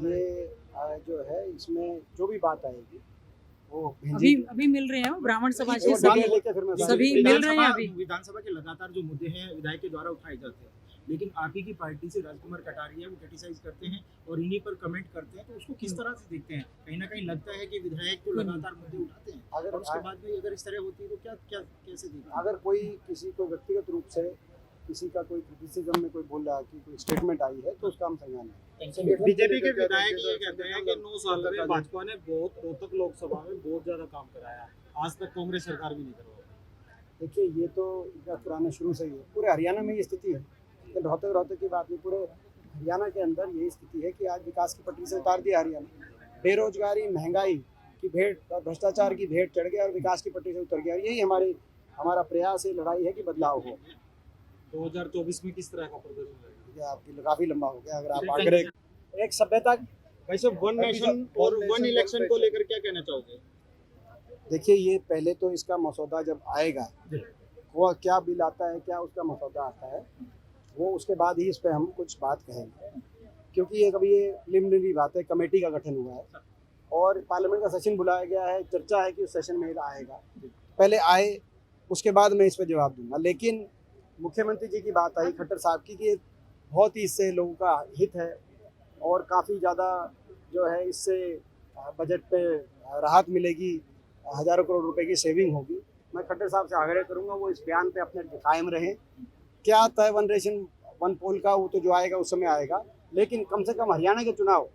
ये जो है इसमें जो भी बात आएगी वो अभी अभी मिल रहे हैं वो ब्राह्मण समाज के वो सभी डिटेल लेके फिर मैं सभी मिल रहे हैं अभी। विधानसभा के लगातार जो मुद्दे हैं विधायक के द्वारा उठाए जाते हैं, लेकिन आप ही की पार्टी से राजकुमार कटारिया वो क्रिटिसाइज करते हैं और इन्हीं पर कमेंट करते हैं, तो उसको किस तरह से देखते हैं? कहीं ना कहीं लगता है कि विधायक तो लगातार मुद्दे उठाते हैं अगर और उसके बाद भी अगर इस तरह होती है तो क्या क्या कैसे देखते हैं? अगर कोई किसी को व्यक्तिगत रूप से किसी का कोई क्रिटिसिज्म में कोई बोल रहा है कि कोई स्टेटमेंट आई है तो उसका हम संज्ञान लें। बीजेपी के विधायक ये कहते हैं कि 9 साल में भाजपा ने बहुत रोहतक लोकसभा में बहुत ज्यादा काम कराया, आज तक कांग्रेस सरकार भी नहीं करवा। देखिए ये तो इनका पुराना शुरू से ही है, पूरे हरियाणा में ये स्थिति है, तो रोहतक की बात नहीं, पूरे हरियाणा के अंदर यही स्थिति है कि आज विकास की पटरी से उतार दिया हरियाणा। बेरोजगारी, महंगाई की भेंट, भ्रष्टाचार की भेंट चढ़ गया और विकास की पटरी से उतर गया। यही हमारा प्रयास है, लड़ाई है कि बदलाव हो। 2024 में किस तरह का प्रदर्शन रहेगा? आपकी काफी लंबा हो गया, अगर आप आग्रह एक सभ्यता। वैसे वन नेशन और वन इलेक्शन को लेकर क्या कहना चाहोगे? देखिए ये पहले तो इसका मसौदा जब आएगा, वो क्या बिल आता है, क्या उसका मसौदा आता है, वो उसके बाद ही इस पर हम कुछ बात कहेंगे, क्योंकि ये प्रिलिमिनरी बात है। कमेटी का गठन हुआ है और पार्लियामेंट का सेशन बुलाया गया है, चर्चा है कि उस सेशन में आएगा, पहले आए उसके बाद मैं इस पर जवाब दूंगा। लेकिन मुख्यमंत्री जी की बात आई, खट्टर साहब की, कि बहुत ही इससे लोगों का हित है और काफ़ी ज़्यादा जो है इससे बजट पे राहत मिलेगी, हज़ारों करोड़ रुपए की सेविंग होगी। मैं खट्टर साहब से आग्रह करूंगा वो इस बयान पे अपने कायम रहें। क्या तय वन नेशन वन पोल का, वो तो जो आएगा उस समय आएगा, लेकिन कम से कम हरियाणा के चुनाव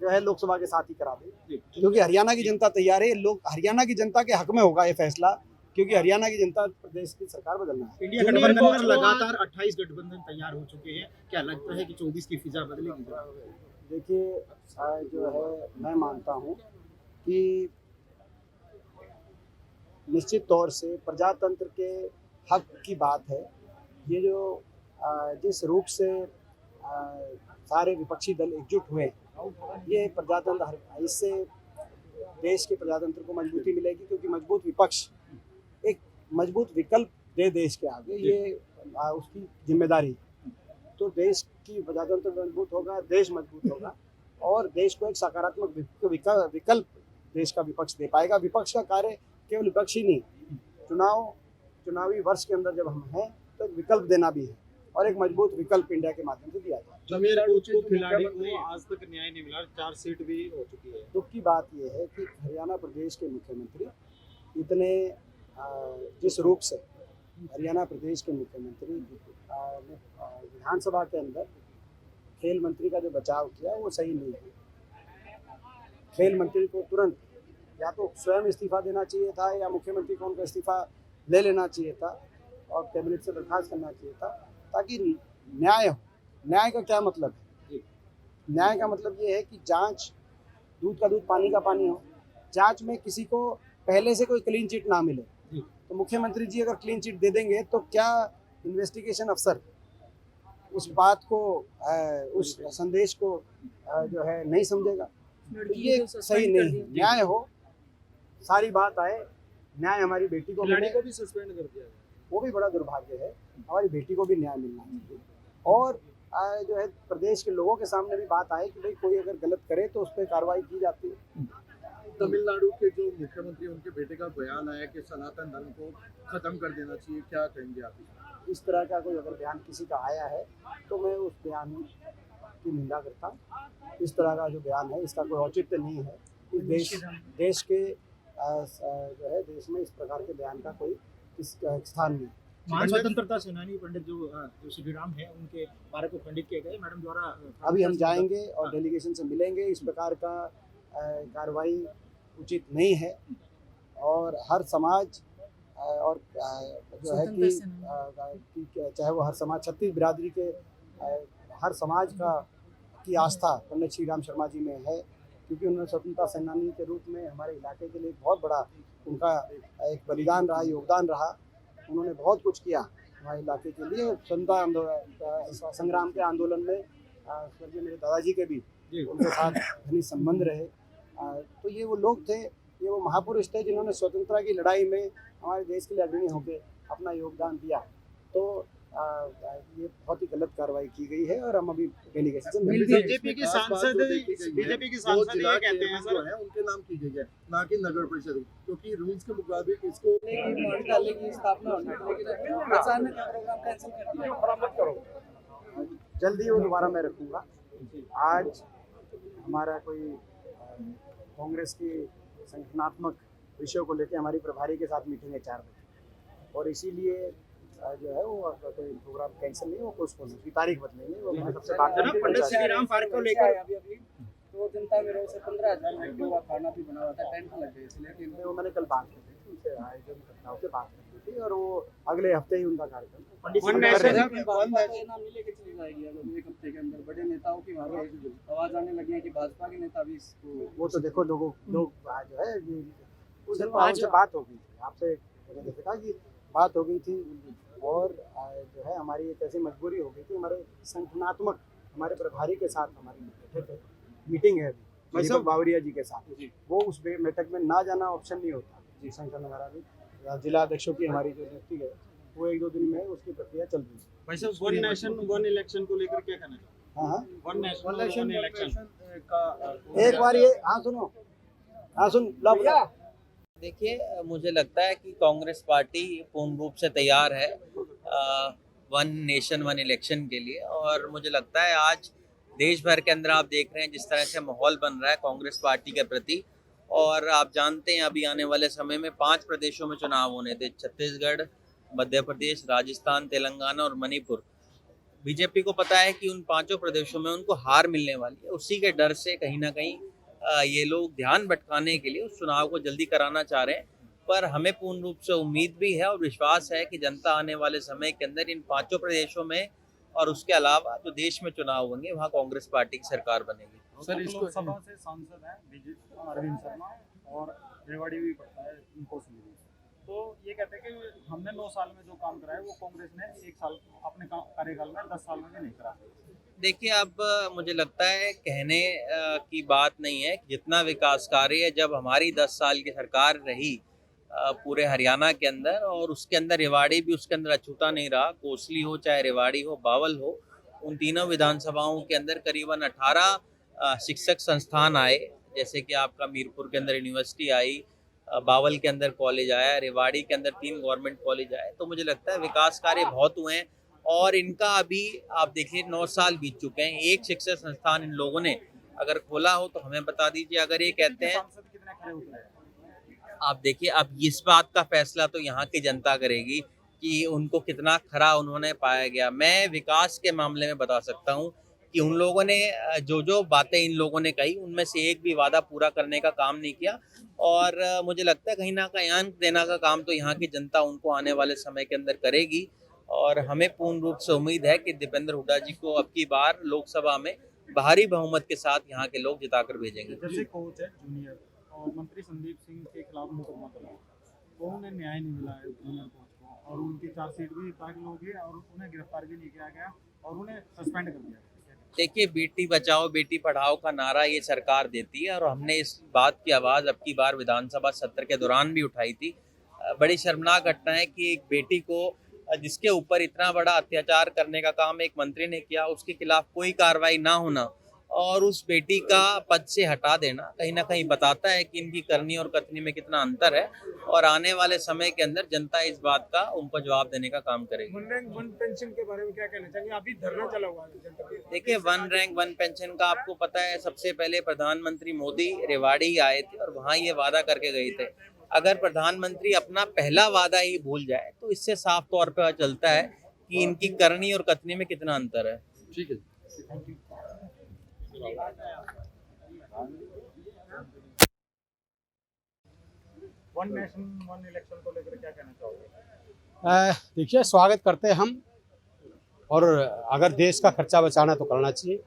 जो है लोकसभा के साथ ही करा दें, क्योंकि हरियाणा की जनता तैयार है। लोग हरियाणा की जनता के हक में होगा ये फैसला, क्योंकि हरियाणा की जनता प्रदेश की सरकार बदलना है। इंडिया गठबंधन पर लगातार 28 गठबंधन तैयार हो चुके हैं, क्या लगता है कि 24 की फिजा बदलेगी? देखिए जो है मैं मानता हूँ कि निश्चित तौर से प्रजातंत्र के हक की बात है। ये जो जिस रूप से सारे विपक्षी दल एकजुट हुए, ये प्रजातंत्र, इससे देश के प्रजातंत्र को मजबूती मिलेगी, क्योंकि मजबूत विपक्ष एक मजबूत विकल्प दे देश के आगे, ये उसकी जिम्मेदारी। तो देश की प्रजातंत्र मजबूत होगा, देश मजबूत होगा और देश को एक सकारात्मक विकल्प देश का विपक्ष दे पाएगा। विपक्ष का कार्य केवल विपक्ष ही नहीं, चुनावी वर्ष के अंदर जब हम हैं तो एक विकल्प देना भी है और एक मजबूत विकल्प इंडिया के माध्यम से दिया जाए। खिलाड़ी को आज तक न्याय नहीं मिला, 4 सीट भी हो चुकी है। दुख की बात यह है कि हरियाणा प्रदेश के मुख्यमंत्री इतने जिस रूप से हरियाणा प्रदेश के मुख्यमंत्री विधानसभा के अंदर खेल मंत्री का जो बचाव किया वो सही नहीं है। खेल मंत्री को तुरंत या तो स्वयं इस्तीफा देना चाहिए था या मुख्यमंत्री को उनका इस्तीफा ले लेना चाहिए था और कैबिनेट से बर्खास्त करना चाहिए था, ताकि न्याय हो। न्याय का क्या मतलब है? न्याय का मतलब ये है कि जांच, दूध का दूध पानी का पानी हो। जांच में किसी को पहले से कोई क्लीन चिट ना मिले, तो मुख्यमंत्री जी अगर क्लीन चिट दे देंगे तो क्या इन्वेस्टिगेशन अफसर उस बात को, उस संदेश को जो है नहीं समझेगा? तो ये सही नहीं है। न्याय हो, सारी बात आए, न्याय हमारी बेटी को मिले। को भी सस्पेंड कर दिया, वो भी बड़ा दुर्भाग्य है। हमारी बेटी को भी न्याय मिलना चाहिए और जो है प्रदेश के लोगों के सामने भी बात आए कि भाई कोई अगर गलत करे तो उस पर कार्रवाई की जाती है। तमिलनाडु के जो मुख्यमंत्री, उनके बेटे का बयान आया कि सनातन धर्म को खत्म कर देना चाहिए, क्या कहेंगे आप? इस तरह का कोई अगर बयान किसी का आया है तो मैं उस बयान की निंदा करता हूँ। इस तरह का जो बयान है इसका कोई औचित्य नहीं है। इस देश के जो है देश में इस प्रकार के बयान का कोई स्थान नहीं। महान स्वतंत्रता सेनानी पंडित जो श्री राम है, उनके बारे को खंडित किया गया मैडम द्वारा। अभी हम जाएंगे और डेलीगेशन से मिलेंगे। इस प्रकार का कार्रवाई उचित नहीं है और हर समाज और जो है कि चाहे वो हर समाज, छत्तीस बिरादरी के हर समाज की आस्था पंडित श्री राम शर्मा जी में है, क्योंकि उन्होंने स्वतंत्रता सेनानी के रूप में हमारे इलाके के लिए बहुत बड़ा उनका एक बलिदान रहा, योगदान रहा। उन्होंने बहुत कुछ किया हमारे इलाके के लिए। स्वतंत्रता संग्राम के आंदोलन में स्वर्गीय मेरे दादाजी के भी उनके साथ घनिष्ठ संबंध रहे। तो ये वो लोग थे, ये वो महापुरुष थे जिन्होंने स्वतंत्रता की लड़ाई में हमारे देश के लिए अग्रणी होकर अपना योगदान दिया। तो ये बहुत ही गलत कार्रवाई की गई है और हम अभी डेलीगेशन मिल भी- बीजेपी के सांसद बीजेपी के सांसद ये कहते हैं जो सर है उनके नाम की गई है, ना कि नगर परिषद, क्योंकि रूल्स के मुताबिक इसको मंत्रालय की स्थापना होनी थी, लेकिन अचानक प्रोग्राम कैंसिल कर दिया। जल्दी वो दोबारा मैं रखूँगा। आज हमारा कोई कांग्रेस की संगठनात्मक विषयों को लेकर हमारी प्रभारी के साथ मीटिंग है 4 बजे, और इसीलिए जो है वो कोई प्रोग्राम कैंसिल नहीं, वो पोस्टपोन है, उसकी तारीख बदलेंगे। वो मैंने सबसे बात जनाब, पंडित श्री राम पार्क को लेकर अभी तो जनता में रोज से 15,000 व्यक्तियों का खाना भी बना हुआ था, टेंट लग गए इसलिए कि वो मैंने कल बात की थी, उनसे आयोजनकर्ताओं से बात की थी, और वो अगले हफ्ते ही उनका कार्यक्रम पंडित वन श्री नेशन- राम भाजपा को इनाम मिले के चली जाएगी अगर एक हफ्ते के अंदर। बड़े नेताओं की वहाँ पे आवाज आने लगी है कि भाजपा के नेता भी इसको वो तो देखो लोग जो है ये उस दिन आज बात हो गई थी आपसे, मैंने जैसे कहा कि बात हो गई थी, और जो है हमारी एक ऐसी मजबूरी हो गई थी, हमारे संगठनात्मक हमारे प्रभारी के साथ हमारी मीटिंग है अभी दीपक बावरिया जी के साथ, वो उस बैठक में ना जाना ऑप्शन नहीं होता। संगठन हमारा भी जिला अध्यक्षों की हमारी जो नियुक्ति है वो 1-2 दिन में उसकी प्रक्रिया चल रही है। भाई साहब, वन नेशन वन इलेक्शन को लेकर क्या कहना चाहते हाँ हाँ, हैं? वन नेशन वन इलेक्शन का एक बार ये हाँ सुनो, हाँ सुन लो भैया। देखिए, मुझे लगता है कि कांग्रेस पार्टी पूर्ण रूप से तैयार है वन नेशन वन इलेक्शन के लिए, और मुझे लगता है आज देश भर के अंदर आप देख रहे हैं जिस तरह से माहौल बन रहा है कांग्रेस पार्टी के प्रति, और आप जानते हैं अभी आने वाले समय में 5 प्रदेशों में चुनाव होने थे, छत्तीसगढ़, मध्य प्रदेश, राजस्थान, तेलंगाना और मणिपुर। बीजेपी को पता है कि उन 5 प्रदेशों में उनको हार मिलने वाली है, उसी के डर से कहीं ना कहीं ये लोग ध्यान भटकाने के लिए उस चुनाव को जल्दी कराना चाह रहे हैं। पर हमें पूर्ण रूप से उम्मीद भी है और विश्वास है कि जनता आने वाले समय के अंदर इन 5 प्रदेशों में और उसके अलावा जो देश में चुनाव होंगे वहाँ कांग्रेस पार्टी की सरकार बनेगी। सर इसको लोकसभा से सांसद है बीजेपी अरविंद शर्मा, और रेवाड़ी भी पड़ता है इनको सुनिए। तो ये कहते हैं कि हमने 9 साल में जो काम करा है वो कांग्रेस ने 1 साल अपने कार्यकाल में 10 साल में भी नहीं करा। देखिए, अब मुझे लगता है कहने की बात नहीं है, जितना विकास कार्य है जब हमारी 10 साल की सरकार रही पूरे हरियाणा के अंदर, और उसके अंदर रेवाड़ी भी उसके अंदर अछूता नहीं रहा, कोसली हो चाहे रेवाड़ी हो बावल हो, उन तीनों विधानसभाओं के अंदर करीबन 18 शिक्षक संस्थान आए, जैसे कि आपका मीरपुर के अंदर यूनिवर्सिटी आई, बावल के अंदर कॉलेज आया, रेवाड़ी के अंदर 3 गवर्नमेंट कॉलेज आए। तो मुझे लगता है विकास कार्य बहुत हुए हैं, और इनका अभी आप देखिए 9 साल बीत चुके हैं। एक शिक्षण संस्थान इन लोगों ने अगर खोला हो तो हमें बता दीजिए। अगर ये कहते हैं, सांसद कितने खड़े उतरे हैं? आप देखिए अब इस बात का फैसला तो यहाँ की जनता करेगी कि उनको कितना खरा उन्होंने पाया गया। मैं विकास के मामले में बता सकता हूँ कि उन लोगों ने जो जो बातें इन लोगों ने कही उनमें से एक भी वादा पूरा करने का काम नहीं किया, और मुझे लगता है कहीं ना कहीं अंक देना का काम तो यहाँ की जनता उनको आने वाले समय के अंदर करेगी, और हमें पूर्ण रूप से उम्मीद है कि दीपेंद्र हुड्डा जी को अब की बार लोकसभा में भारी बहुमत के साथ यहाँ के लोग जिताकर भेजेंगे। जैसे कोच है जूनियर और मंत्री संदीप सिंह के खिलाफ मुकदमा चला, तो उन्हें न्याय नहीं मिला है जूनियर कोच को, और उनकी चार्जशीट भी दाखिल हो गई और उन्हें गिरफ्तार भी नहीं किया गया और उन्हें सस्पेंड कर दिया। देखिए, बेटी बचाओ बेटी पढ़ाओ का नारा ये सरकार देती है, और हमने इस बात की आवाज़ अब की बार विधानसभा सत्र के दौरान भी उठाई थी। बड़ी शर्मनाक घटना है कि एक बेटी को जिसके ऊपर इतना बड़ा अत्याचार करने का काम एक मंत्री ने किया, उसके खिलाफ कोई कार्रवाई ना होना और उस बेटी का पद से हटा देना कहीं ना कहीं बताता है कि इनकी करनी और कथनी में कितना अंतर है, और आने वाले समय के अंदर जनता इस बात का उनको जवाब देने का काम करेगी। वन रैंक वन पेंशन के बारे में क्या कहना चाहिए? अभी धरना चला हुआ है जनता के। देखिए, 1 रैंक 1 पेंशन का आपको पता है, सबसे पहले प्रधानमंत्री मोदी रेवाड़ी आए थे और वहाँ ये वादा करके गए थे। अगर प्रधानमंत्री अपना पहला वादा ही भूल जाए तो इससे साफ तौर पर चलता है कि इनकी करनी और कथनी में कितना अंतर है। ठीक है। वन नेशन वन इलेक्शन को लेकर क्या कहना चाहोगे? देखिए, स्वागत करते हैं हम, और अगर देश का खर्चा बचाना तो करना चाहिए,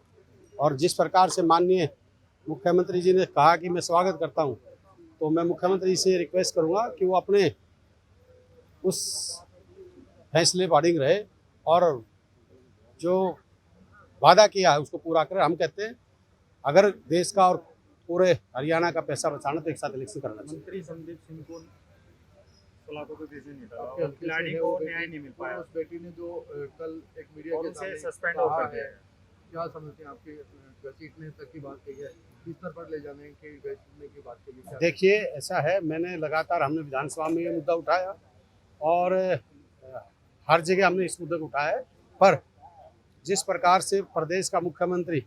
और जिस प्रकार से माननीय मुख्यमंत्री जी ने कहा कि मैं स्वागत करता हूं, तो मैं मुख्यमंत्री से रिक्वेस्ट करूंगा कि वो अपने उस फैसले अकॉर्डिंग रहे और जो वादा किया है उसको पूरा करें। हम कहते हैं अगर देश का और पूरे हरियाणा का पैसा बचाना तो एक साथ इलेक्शन करना चाहिए। मंत्री संदीप सिंह को सलाखों के पीछे नहीं डाला आपके और हल्के से खिलाड़ी है को वो बेटी, न्याय नहीं मिल और पाया उस बेटी ने जो कल एक मीडिया और के उसे सामने सस्पेंड कहा कर दिया है, है। क्या समझते हैं आपके घसीटने तक की बात कही है, किस स्तर पर ले जाने की घसीटने की बात कही है? देखिए ऐसा है, मैंने लगातार हमने विधानसभा में ये मुद्दा उठाया और हर जगह हमने इस मुद्दे को उठाया है, पर जिस प्रकार से प्रदेश का मुख्यमंत्री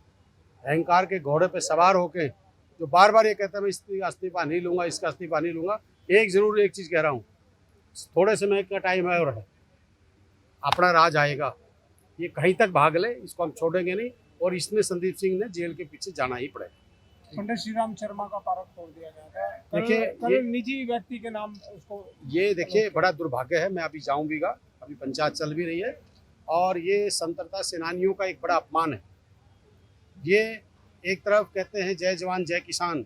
अहंकार के घोड़े पे सवार होके जो बार बार ये कहता है मैं इसका इस्तीफा नहीं लूंगा, इसका इस्तीफा नहीं लूंगा, एक चीज़ कह रहा हूँ, थोड़े समय का टाइम है और है, अपना राज आएगा, ये कहीं तक भाग ले, इसको हम छोड़ेंगे नहीं और इसमें संदीप सिंह ने जेल के पीछे जाना ही पड़ेगा। पंडित श्री राम शर्मा का पारक तोड़ दिया गया था। देखिए, कल ये- निजी व्यक्ति के नाम उसको ये देखिए बड़ा दुर्भाग्य है, मैं अभी जाऊँगा, अभी पंचायत चल भी रही है और ये स्वतंत्रता सेनानियों का एक बड़ा अपमान है। ये एक तरफ कहते हैं जय जवान जय किसान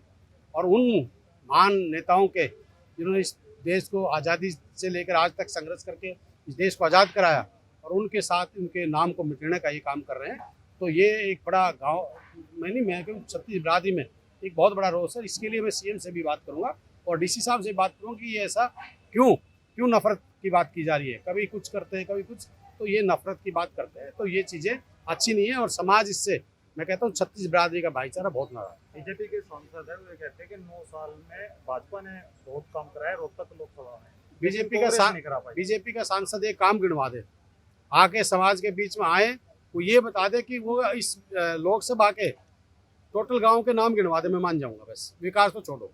और उन महान नेताओं के जिन्होंने इस देश को आज़ादी से लेकर आज तक संघर्ष करके इस देश को आज़ाद कराया और उनके साथ उनके नाम को मिटाने का ये काम कर रहे हैं, तो ये एक बड़ा गांव मैं कहूँ छत्तीस बिरादरी में एक बहुत बड़ा रोष है। इसके लिए मैं सीएम से भी बात करूंगा और डीसी साहब से बात करूंगा कि ये ऐसा क्यों नफरत की बात की जा रही है, कभी कुछ करते हैं कभी कुछ, तो ये नफरत की बात करते हैं, तो ये चीज़ें अच्छी नहीं है और समाज इससे मैं कहता हूँ छत्तीस बिरादरी का भाईचारा बहुत नाराज है। बीजेपी के सांसद है वो कहते हैं कि 9 साल में भाजपा ने बहुत काम कराया रोहतक लोकसभा में, बीजेपी का सांसद एक काम गिनवा दे, आके समाज के बीच में आए, वो ये बता दे कि वो इस लोकसभा के टोटल गांव के नाम गिनवा दे, मैं मान जाऊंगा, बस विकास तो छोड़ो।